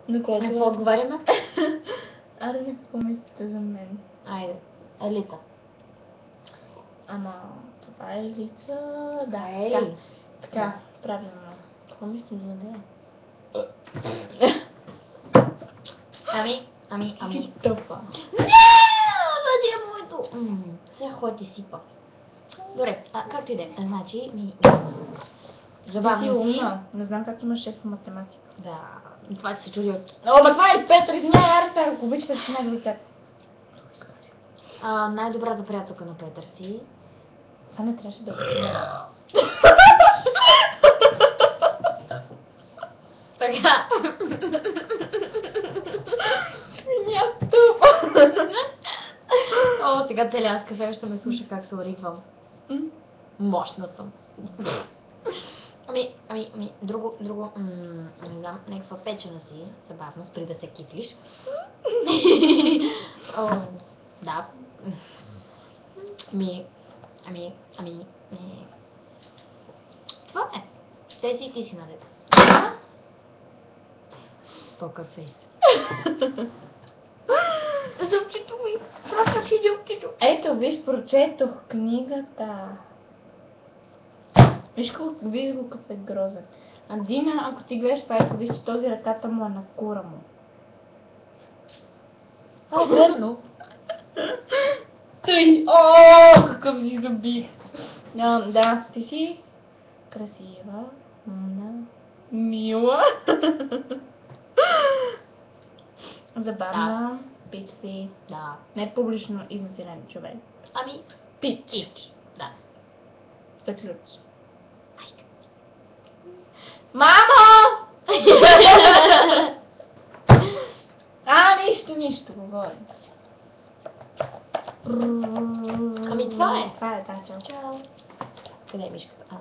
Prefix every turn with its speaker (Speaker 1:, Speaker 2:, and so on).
Speaker 1: На който...
Speaker 2: Какво отговаряме?
Speaker 1: Аре, не помислите за мен.
Speaker 2: Айде. Елица.
Speaker 1: Ама, това е лица... Да,
Speaker 2: Ей.
Speaker 1: така. Така,
Speaker 2: Да.
Speaker 1: правилно. Какво мислим за нея?
Speaker 2: Ами.
Speaker 1: Тъпа.
Speaker 2: Това ти е моето. Сега ходи сипа. Добре, както и да е. Значи, забавно
Speaker 1: Ти
Speaker 2: си.
Speaker 1: умна. Не знам как имаш 6 по математика.
Speaker 2: Да, това ти се чуди от...
Speaker 1: О, ма това е Петър, извиняй, аре сега, ако обичате, че най-добри Петър.
Speaker 2: Най-добрата приятелка на Петър си.
Speaker 1: Това не трябваше да го
Speaker 2: Така.
Speaker 1: Свиня тъпа.
Speaker 2: О, сега целият кафе ще ме слуша как се оригвам. Мощна съм. Друго, не знам, някаква печена си, забавно, спри да се кифлиш. О, да. Това е. Те си и ти си наред. Покър фейс. Зъбчето ми, пращах и зъбчето.
Speaker 1: Ето, виж, прочетох книгата. Виж какъв е грозен. А Дина, ако ти гледаш пайто, виж, че този ръката му е на кура му.
Speaker 2: Верно.
Speaker 1: Тъй, о, какъв си забих. Да, ти си красива, умна, мила, забавна, пич си.
Speaker 2: Да.
Speaker 1: Не публично изнасилен човек. Пич.
Speaker 2: Да.
Speaker 1: Заключ. Мамо! Нищо, говорим.
Speaker 2: Това е.
Speaker 1: Това е, да, чао.
Speaker 2: Чао. Къде е мишката?